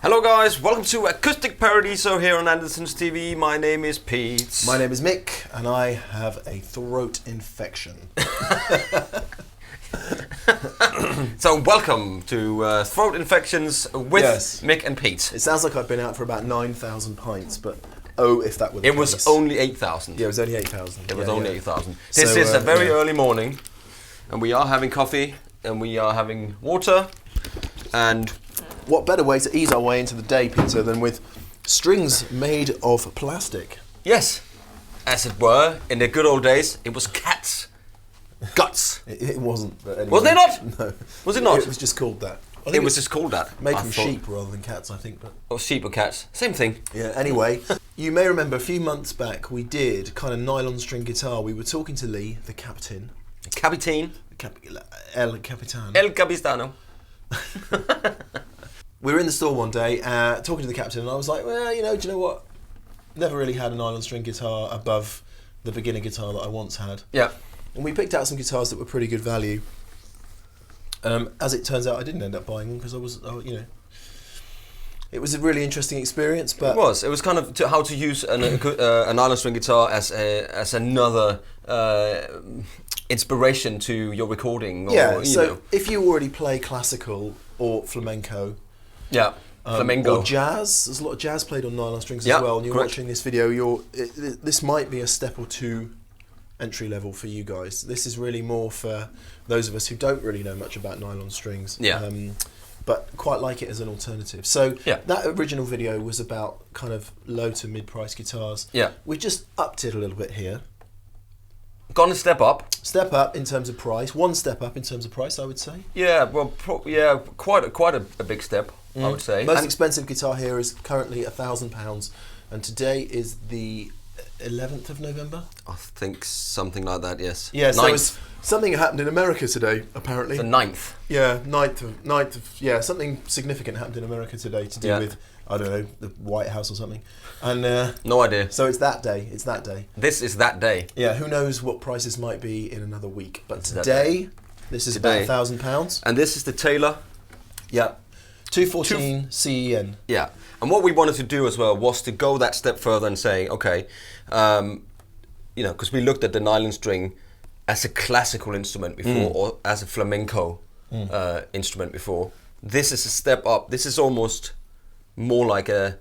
Hello guys, welcome to Acoustic Paradiso here on Andertons TV. My name is Pete. My name is Mick, and I have a throat infection. So welcome to Throat Infections with Mick and Pete. It sounds like I've been out for about 9,000 pints, but oh, if that were the It case. was only 8,000. Yeah, it was only 8,000. It was only 8,000. This is a very early morning, and we are having coffee, and we are having water, and... What better way to ease our way into the day, Peter, than with strings made of plastic? Yes, as it were, in the good old days, it was cats' guts. It wasn't. But anyway. Was it not? No. Was it not? It was just called that. It was just called that. Made from sheep rather than cats, I think. But or sheep or cats, same thing. Yeah, anyway, you may remember a few months back we did kind of nylon string guitar. We were talking to Lee, the captain. Capitine. El Capitan. El Capistano. We were in the store one day talking to the captain, and I was like, well, do you know what? Never really had a nylon string guitar above the beginner guitar that I once had. Yeah. And we picked out some guitars that were pretty good value. As it turns out, I didn't end up buying them because it was a really interesting experience. But it was kind of how to use a nylon string guitar as another inspiration to your recording. Or, so if you already play classical or flamenco. Yeah, flamenco. Or jazz. There's a lot of jazz played on nylon strings as well. And you're watching this video. This might be a step or two entry level for you guys. This is really more for those of us who don't really know much about nylon strings. Yeah. But quite like it as an alternative. So that original video was about kind of low to mid-price guitars. Yeah. We just upped it a little bit here. Gone a step up. Step up in terms of price. One step up in terms of price, I would say. Yeah, well, quite a big step, I would say. Most expensive guitar here is currently £1,000, and today is the 11th of November. I think something like that. Yes. Yeah. So something happened in America today, apparently. The 9th. Yeah, 9th of something significant happened in America today to do with, I don't know, the White House or something. And no idea. So it's that day. This is that day. Yeah, who knows what prices might be in another week. But today, this is about £1,000. And this is the Taylor. Yeah. 214 CEN. Yeah. And what we wanted to do as well was to go that step further and say, okay, because we looked at the nylon string as a classical instrument before, or as a flamenco instrument before. This is a step up. This is almost more like an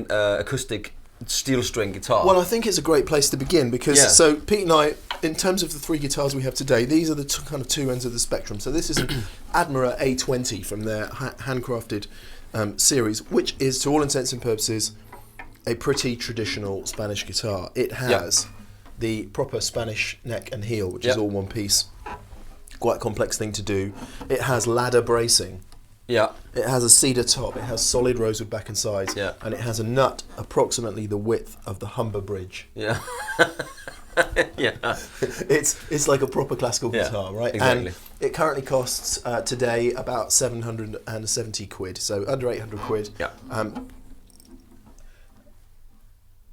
acoustic steel string guitar. Well, I think it's a great place to begin because so Pete and I, in terms of the three guitars we have today, these are the kind of two ends of the spectrum. So this is an Admira A20 from their handcrafted series, which is, to all intents and purposes, a pretty traditional Spanish guitar. It has the proper Spanish neck and heel, which is all one piece. Quite a complex thing to do. It has ladder bracing. Yeah. It has a cedar top, it has solid rosewood back and sides, and it has a nut approximately the width of the Humber Bridge. Yeah. Yeah. It's like a proper classical guitar, right? Exactly. And it currently costs today about 770 quid, so under 800 quid. Yeah.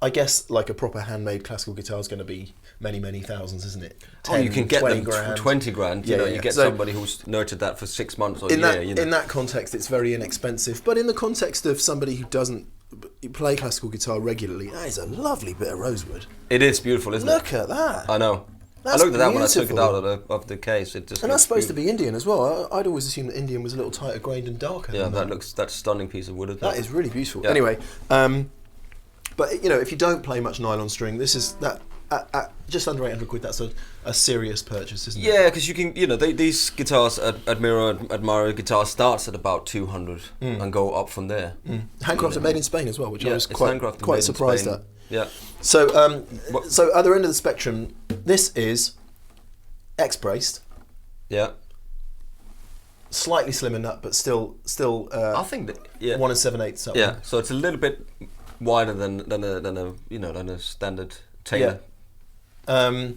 I guess like a proper handmade classical guitar is going to be many, many thousands, isn't it? 10, you can get 20 them grand. 20 grand. You get somebody who's nurtured that for 6 months or a year. In that context, it's very inexpensive. But in the context of somebody who doesn't play classical guitar regularly, that is a lovely bit of rosewood. It is beautiful, isn't it? Look at that. I know. That's I looked at that when I beautiful. took it out of the case. It just and that's supposed to be Indian as well. I'd always assumed that Indian was a little tighter grained and darker. Yeah, that's a stunning piece of wood, isn't it? That is really beautiful. Yeah. Anyway, but if you don't play much nylon string, this is that at just under 800 quid. That's a serious purchase, isn't it? Yeah, because you can, these guitars, Admira guitar starts at about 200 and go up from there. Handcrafted, made in Spain as well, which I was quite surprised at. Yeah. So, other end of the spectrum, this is X-braced. Yeah. Slightly slimmer nut, but still. I think that 1 7/8. Yeah. So it's a little bit wider than a standard Taylor. Yeah.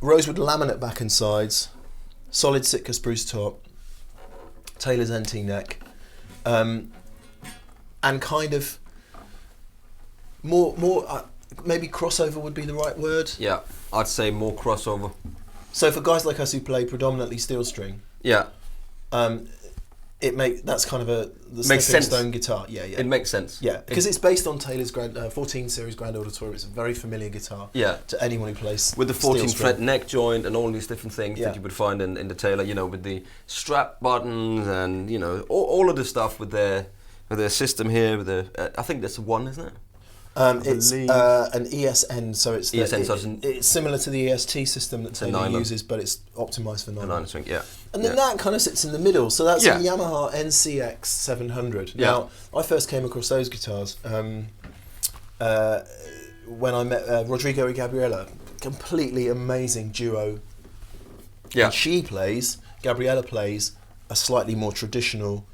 Rosewood laminate back and sides, solid Sitka spruce top, Taylor's NT neck, and kind of more maybe crossover would be the right word. Yeah, I'd say more crossover. So for guys like us who play predominantly steel string, that's kind of the Makes stepping sense. stone guitar. Yeah, yeah. It makes sense. Yeah, because it's based on Taylor's 14 series Grand Auditorium. It's a very familiar guitar to anyone who plays with the 14 fret neck joint and all these different things Yeah. that you would find in the Taylor, you know, with the strap buttons and, you know, all of the stuff with their system here. With the I think that's a 1, isn't it? It's an ESN, so it's ESN, it's similar to the EST system that Taylor uses, but it's optimised for nylon. Nylon string, yeah. And then that kind of sits in the middle. So that's a Yamaha NCX 700. Yeah. Now, I first came across those guitars when I met Rodrigo and Gabriela. Completely amazing duo. Yeah. And Gabriela plays a slightly more traditional,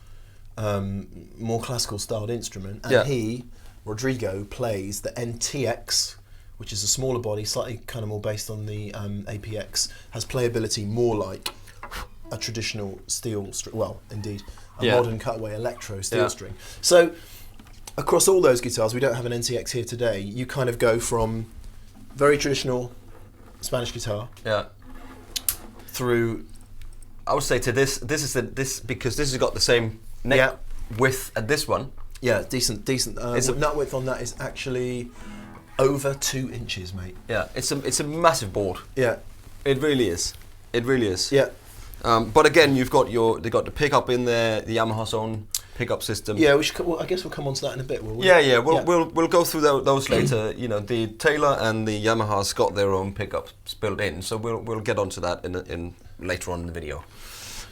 more classical styled instrument. And Rodrigo, plays the NTX, which is a smaller body, slightly kind of more based on the APX, has playability more like a traditional steel string, well, indeed, a modern cutaway electro steel string. So across all those guitars, we don't have an NTX here today, you kind of go from very traditional Spanish guitar through... I would say to this because this has got the same neck width as this one. Yeah, decent. Nut width on that is actually over 2 inches, mate. Yeah, it's a massive board. Yeah, it really is. It really is. Yeah. But again, they got the pickup in there, the Yamaha's own pickup system. Yeah, I guess we'll come on to that in a bit, will we? Yeah. We'll go through those later. You know, the Taylor and the Yamaha's got their own pickups built in, so we'll get onto that in later on in the video.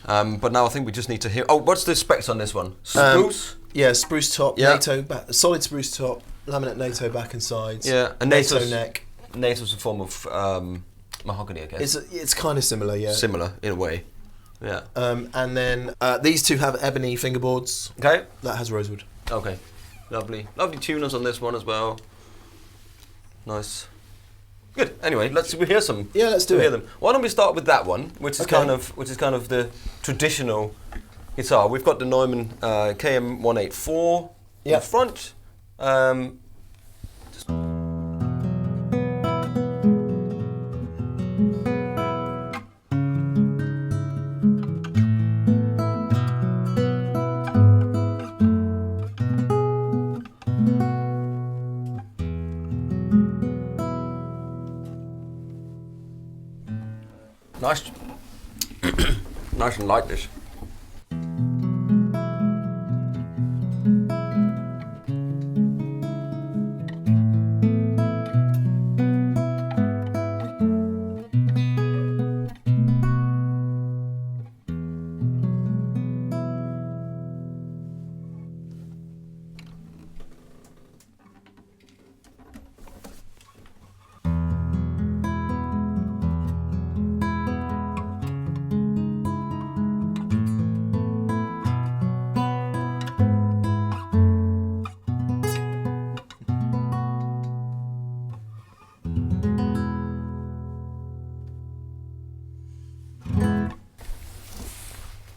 But now I think we just need to hear. Oh, what's the specs on this one? Spruce. Spruce top, NATO back, solid spruce top, laminate NATO back and sides. Yeah, and NATO neck. NATO's a form of mahogany, I guess. It's kind of similar, yeah. Similar in a way. Yeah. And then these two have ebony fingerboards. Okay. That has rosewood. Okay. Lovely tuners on this one as well. Nice. Good. Anyway, let's hear some. Yeah, let's do it. Them. Why don't we start with that one, which is kind of the traditional guitar. We've got the Neumann KM184 in the front. Nice. Nice and light, this.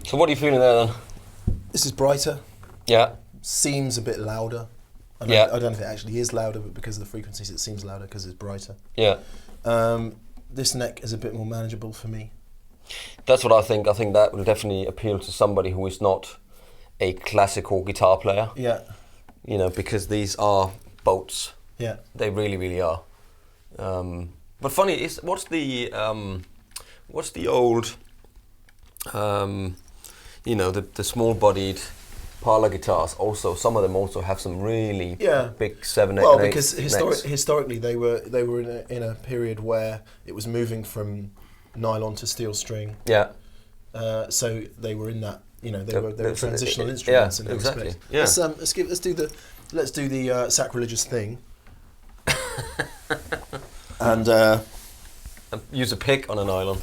So what are you feeling there then? This is brighter. Yeah. Seems a bit louder. I don't know if it actually is louder, but because of the frequencies it seems louder because it's brighter. Yeah. This neck is a bit more manageable for me. That's what I think. I think that will definitely appeal to somebody who is not a classical guitar player. Yeah. You know, because these are boats. Yeah. They really, really are. But funny is, what's the old, you know, the small-bodied parlor guitars? Also, some of them also have some really big 7/8. Well, because historically they were in a period where it was moving from nylon to steel string. Yeah. So they were in that. You know, they were transitional instruments in that respect. Yeah. Let's do the sacrilegious thing. and use a pick on a nylon.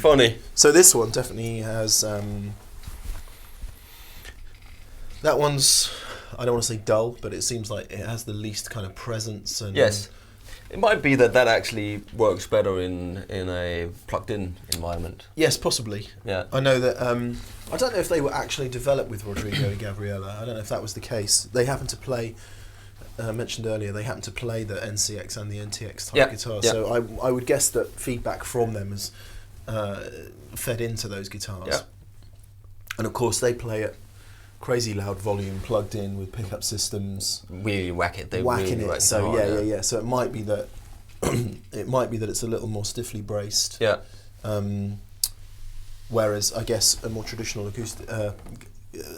Funny. So this one definitely has. That one's, I don't want to say dull, but it seems like it has the least kind of presence. And yes. It might be that actually works better in a plugged-in environment. Yes, possibly. Yeah. I know that. I don't know if they were actually developed with Rodrigo and Gabriela. I don't know if that was the case. They happen to play. Mentioned earlier, they happen to play the NCX and the NTX type guitar. Yeah. So I would guess that feedback from them has fed into those guitars. Yeah. And of course, they play at crazy loud volume, plugged in with pickup systems. Really whack it. They whacking really it. So hard, yeah. So it might be that it's a little more stiffly braced. Yeah. Whereas I guess a more traditional acoustic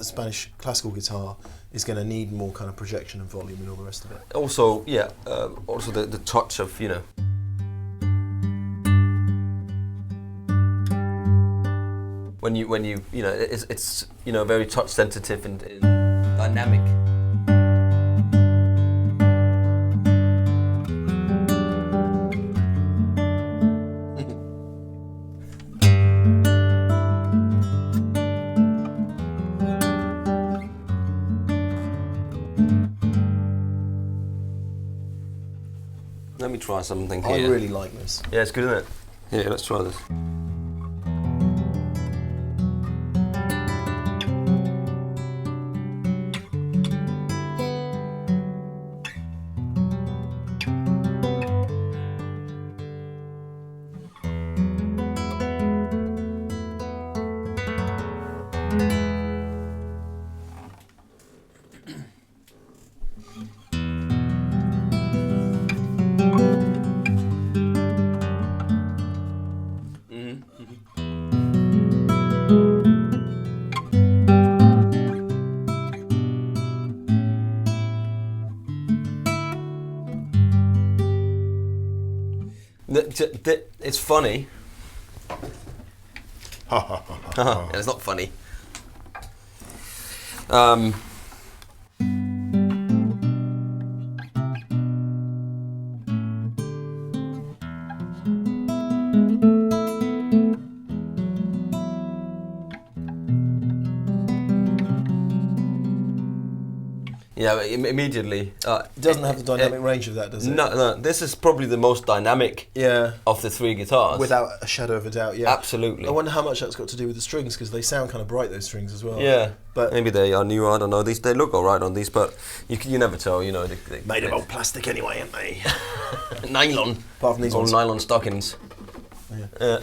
Spanish classical guitar is going to need more kind of projection and volume and all the rest of it. Also, also the touch of, you know. When you you know, it's you know, very touch sensitive and dynamic. Let me try something here. I really like this. Yeah, it's good, isn't it? Yeah, let's try this. It's funny. It's not funny. Yeah, immediately. It doesn't have the dynamic range of that, does it? No. This is probably the most dynamic of the three guitars. Without a shadow of a doubt, yeah. Absolutely. I wonder how much that's got to do with the strings, because they sound kind of bright, those strings as well. Yeah, but maybe they are new. I don't know. They look all right on these, but you never tell. You know, they made of old plastic anyway, aren't they? Nylon. Apart from these old ones. nylon stockings. Yeah.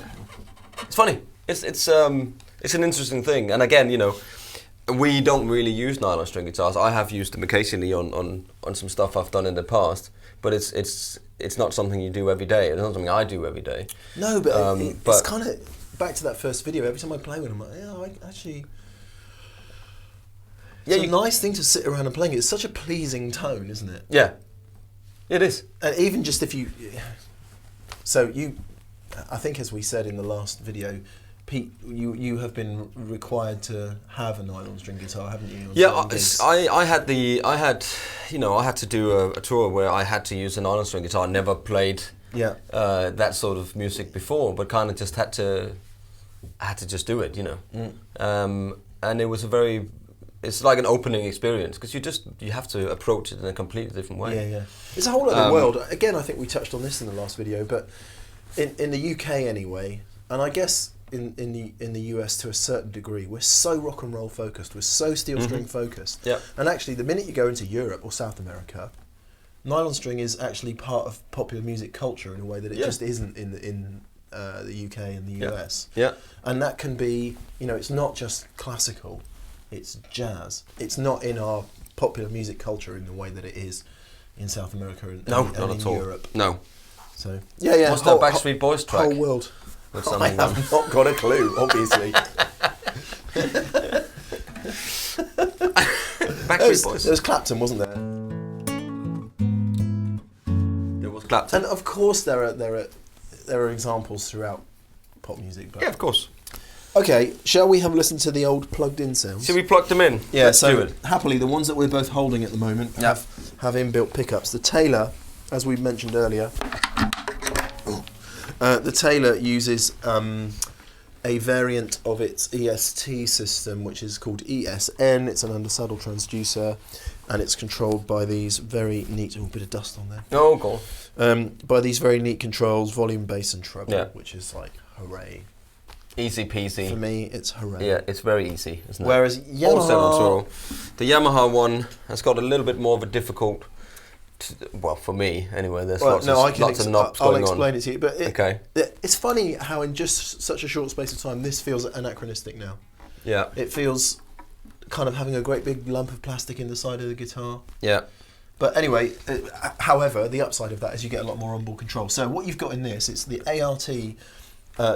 It's funny. It's an interesting thing, and again, you know. We don't really use nylon string guitars. I have used them occasionally on some stuff I've done in the past, but it's not something you do every day. It's not something I do every day. No, but it's kind of back to that first video. Every time I play with them, I'm like, I actually. It's a nice thing to sit around and playing. It's such a pleasing tone, isn't it? Yeah, it is. And even just if you, I think as we said in the last video, Pete, you have been required to have a nylon string guitar, haven't you? Yeah, I had to do a tour where I had to use a nylon string guitar. I never played that sort of music before, but kind of just had to just do it, you know. And it was it's like an opening experience because you have to approach it in a completely different way. Yeah. It's a whole other world. Again, I think we touched on this in the last video, but in the UK anyway, and I guess. In the US to a certain degree, we're so rock and roll focused, we're so steel string focused. Yeah. And actually, the minute you go into Europe or South America, nylon string is actually part of popular music culture in a way that it just isn't in the UK and the US. Yeah. And that can be, you know, it's not just classical, it's jazz. It's not in our popular music culture in the way that it is in South America and not in at all. Europe. No. So yeah. What's that Backstreet Boys track? Whole world. I have not got a clue, obviously. Backstreet Boys. There was Clapton, wasn't there? There was Clapton. And of course there are examples throughout pop music. But yeah, of course. Okay, shall we have a listen to the old plugged-in sounds? Should we plug them in? Yeah, Let's do so it. happily the ones that we're both holding at the moment have inbuilt pickups. The Taylor, as we mentioned earlier, the Taylor uses a variant of its EST system, which is called ESN. It's an undersaddle transducer, and it's controlled by these very neat... Oh, a bit of dust on there. Oh, cool. By these very neat controls, volume, bass, and treble, Yeah. which is like, hooray. Easy peasy. For me, it's hooray. Yeah, it's very easy, isn't it? Whereas Yamaha... The Yamaha one has got a little bit more of a difficult... well, for me, anyway, there's lots of knobs I'll going explain on. it to you. But Okay. It's funny how in just such a short space of time, this feels anachronistic now. Yeah. It feels kind of having a great big lump of plastic in the side of the guitar. Yeah. But anyway, however, the upside of that is you get a lot more onboard control. So what you've got in this, it's the ART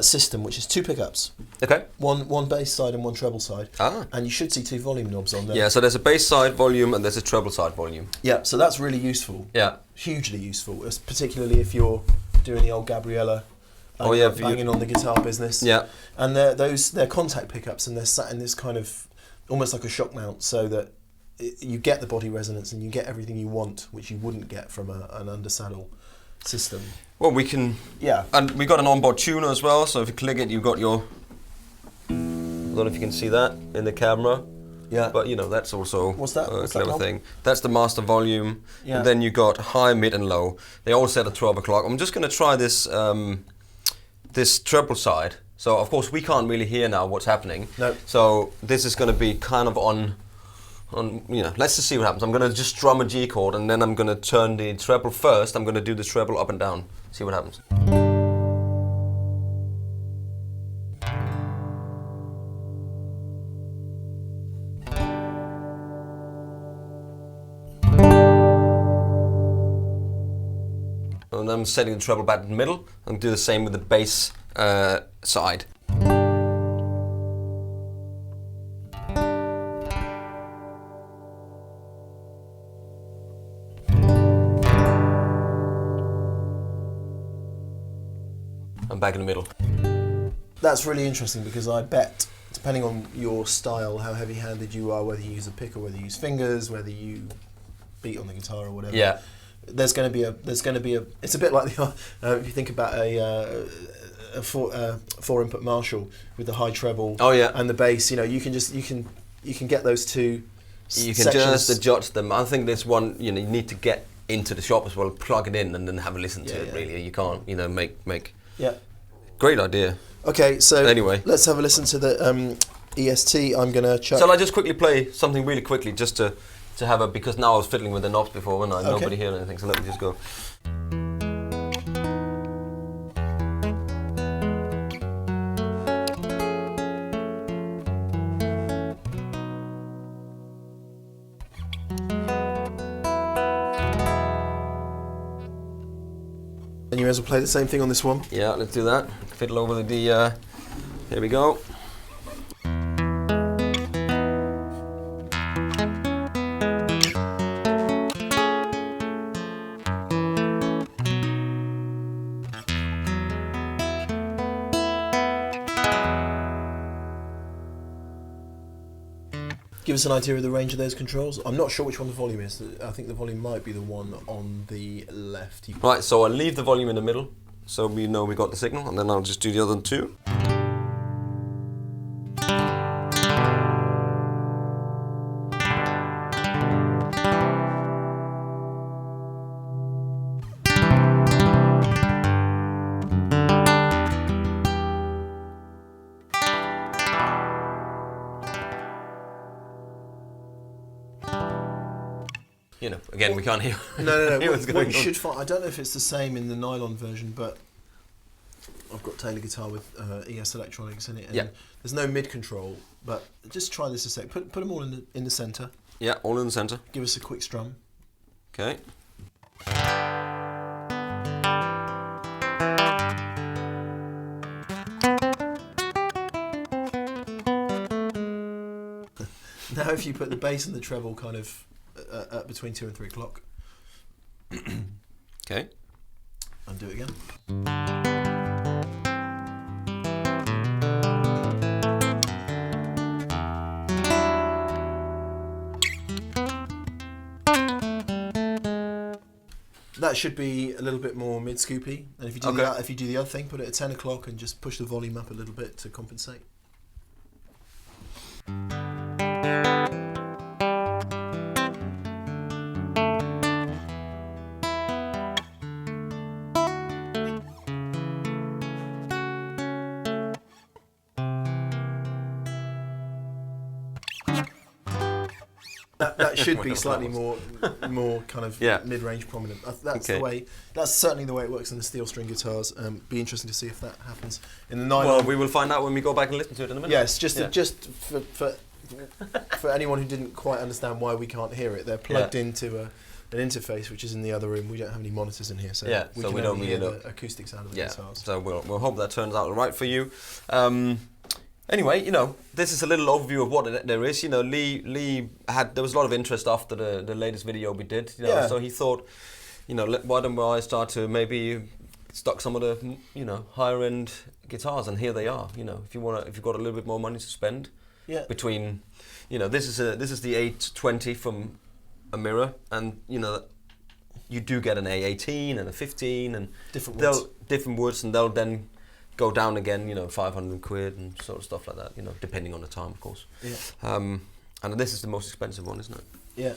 system, which is 2 pickups. Okay. One bass side and one treble side. Ah. And you should see 2 volume knobs on there. Yeah, so there's a bass side volume and there's a treble side volume. Yeah, so that's really useful. Yeah. Hugely useful, particularly if you're doing the old Gabriella banging on the guitar business. Yeah. And they're contact pickups, and they're sat in this kind of almost like a shock mount, so that you get the body resonance and you get everything you want, which you wouldn't get from an undersaddle system. Well, we can... Yeah. And we got an onboard tuner as well, so if you click it, you've got your... I don't know if you can see that in the camera. Yeah. But, you know, that's also What's that? a What's clever that thing. That's the master volume. Yeah. And then you got high, mid and low. They all set at 12 o'clock. I'm just going to try this this treble side. So, of course, we can't really hear now what's happening. No. So, this is going to be kind of on, you know, let's just see what happens. I'm going to just strum a G chord, and then I'm going to turn the treble first. I'm going to do the treble up and down. See what happens. And I'm setting the treble back in the middle. I'm do the same with the bass side. I'm back in the middle. That's really interesting, because I bet, depending on your style, how heavy-handed you are, whether you use a pick or whether you use fingers, whether you beat on the guitar or whatever. Yeah. There's going to be a. It's a bit like the if you think about a 4-input Marshall with the high treble. Oh, yeah. And the bass. You know, you can get those two. You can just adjust them. I think this one, you know, you need to get into the shop as well, plug it in, and then have a listen to it. Really, you can't, you know, make. Yeah. Great idea. Okay, so anyway, let's have a listen to the EST. I'm gonna check. Shall I just quickly play something really quickly, just to have a, because now I was fiddling with the knobs before, when nobody heard anything. So let me just go. And you may as well play the same thing on this one. Yeah, let's do that. Fiddle over the here we go. Give us an idea of the range of those controls. I'm not sure which one the volume is. I think the volume might be the one on the left. Right, so I'll leave the volume in the middle, so we know we got the signal, and then I'll just do the other two. You know, again, we can't hear. No. hear what's what going you on. should find, I don't know if it's the same in the Nylon version, but I've got Taylor guitar with ES electronics in it. And there's no mid control, but just try this a sec. Put them all in the centre. Yeah, all in the centre. Give us a quick strum. Okay. Now, if you put the bass and the treble kind of between 2 and 3 o'clock. Okay. And do it again. That should be a little bit more mid-scoopy. And if you do if you do the other thing, put it at 10 o'clock and just push the volume up a little bit to compensate. That should be slightly more kind of mid-range prominent. That's the way. That's certainly the way it works in the steel string guitars. Be interesting to see if that happens in the nylon. Well, we will find out when we go back and listen to it in a minute. Yes, just for anyone who didn't quite understand why we can't hear it, they're plugged into an interface which is in the other room. We don't have any monitors in here, so we can only hear the acoustic sound of the guitars. So we'll hope that turns out all right for you. Anyway, this is a little overview of what there is. Lee there was a lot of interest after the latest video we did. So he thought, why don't I start to maybe stock some of the higher end guitars, and here they are. If you've got a little bit more money to spend, between, this is the 820 from a mirror, and you do get an A18 and a 15 and different woods, and they'll then go down again, 500 quid and sort of stuff like that, depending on the time, of course. Yeah. And this is the most expensive one, isn't it? Yeah.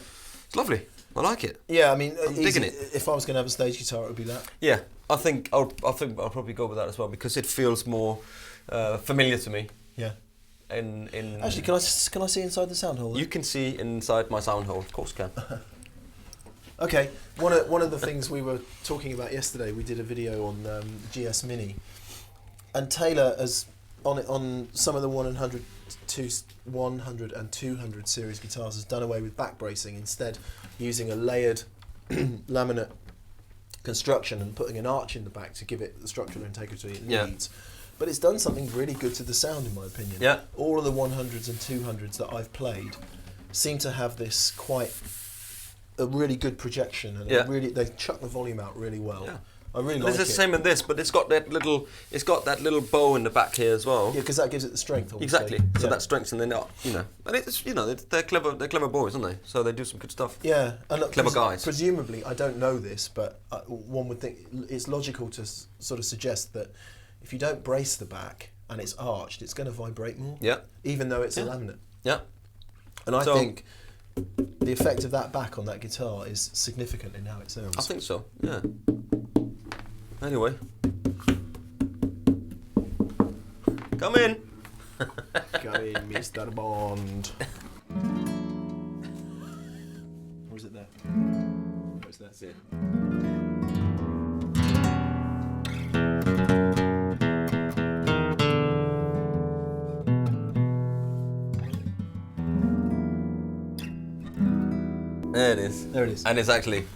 It's lovely. I like it. Yeah, I mean, I'm digging it. If I was going to have a stage guitar, it would be that. Yeah, I think I'll probably go with that as well, because it feels more familiar to me. Yeah. Actually, can I see inside the sound hole? Then? You can see inside my sound hole, of course, can. Okay. One of the things we were talking about yesterday, we did a video on GS Mini. And Taylor, on some of the 100 and 200 series guitars, has done away with back bracing, instead using a layered laminate construction and putting an arch in the back to give it the structural integrity it needs. But it's done something really good to the sound, in my opinion. Yeah. All of the 100s and 200s that I've played seem to have this a really good projection, and they chuck the volume out really well. Yeah. I really like it. It's the same in this, but it's got that little bow in the back here as well. Yeah, because that gives it the strength. Obviously. Exactly. So that strengthens, and it's they're clever boys, aren't they? So they do some good stuff. Yeah, and look, clever guys. Presumably, I don't know this, but one would think it's logical to sort of suggest that if you don't brace the back and it's arched, it's going to vibrate more. Yeah. Even though it's a laminate. Yeah. And I think the effect of that back on that guitar is significant in how it sounds. I think so. Yeah. Anyway, come in. Come in, Mr. Bond. Or is it there? Or is that it? There it is. There it is. And it's actually.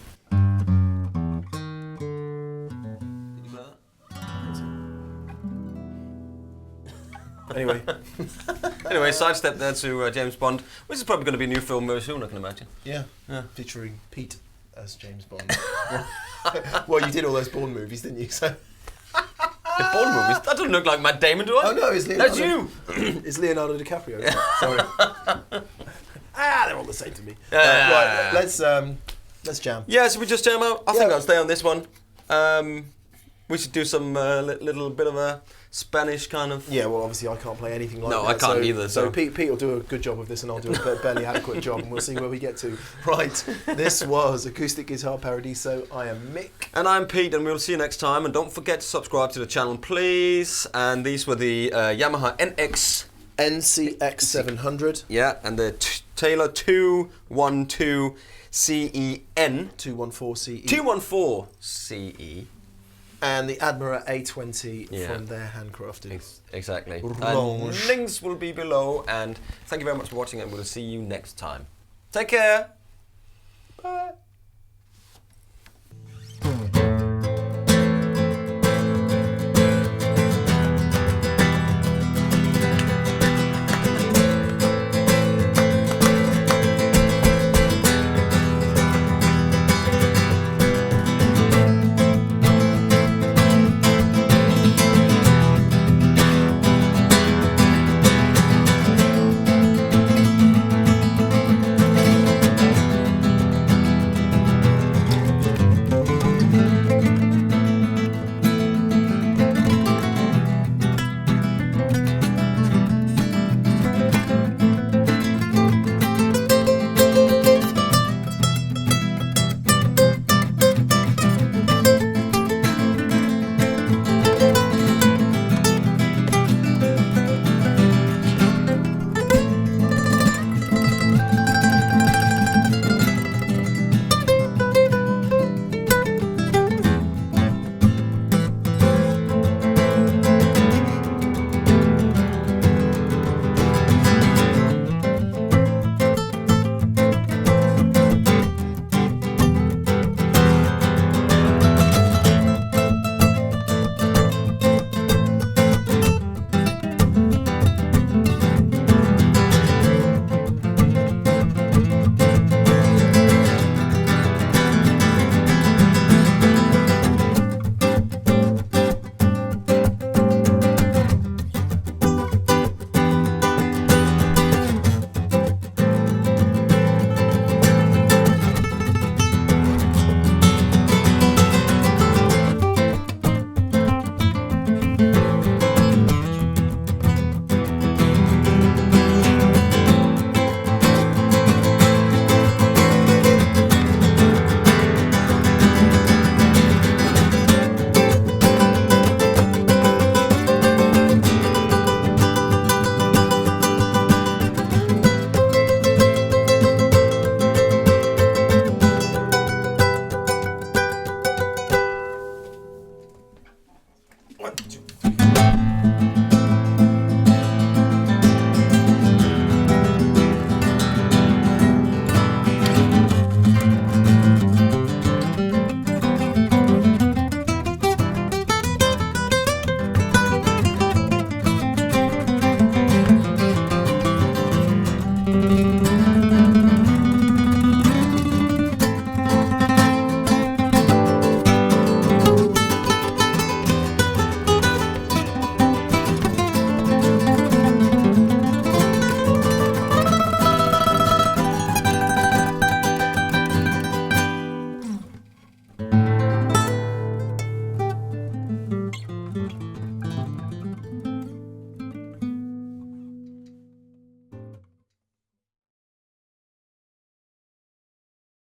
Anyway, sidestep there to James Bond, which is probably going to be a new film very soon, I can imagine. Yeah. Featuring Pete as James Bond. Well, you did all those Bond movies, didn't you? So. The Bond movies? That doesn't look like Matt Damon, do I? Oh no, it's Leonardo. That's you! It's Leonardo DiCaprio. Sorry. They're all the same to me. Right, let's jam. Yeah, so we just jam out. I think I'll stay on this one. We should do some little bit of a Spanish kind of. Yeah, well, obviously I can't play anything like that. No, I can't either. So Pete will do a good job of this, and I'll do a barely adequate job, and we'll see where we get to. Right, this was Acoustic Guitar Paradiso. I am Mick. And I'm Pete, and we'll see you next time. And don't forget to subscribe to the channel, please. And these were the Yamaha NCX 700. Yeah, and the Taylor 212 CEN. 214 CE. 214 CE. And the Admira A20 from their handcrafted. Exactly. And links will be below. And thank you very much for watching, and we'll see you next time. Take care. Bye.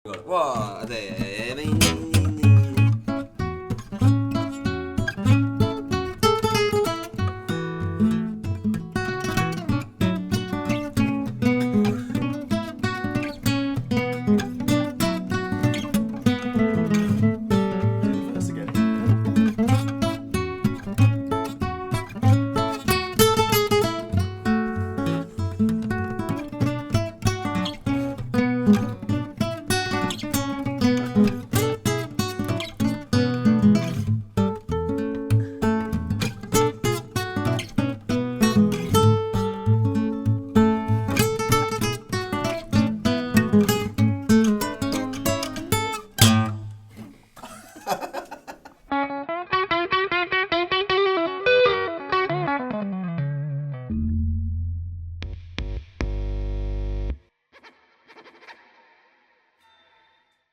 One,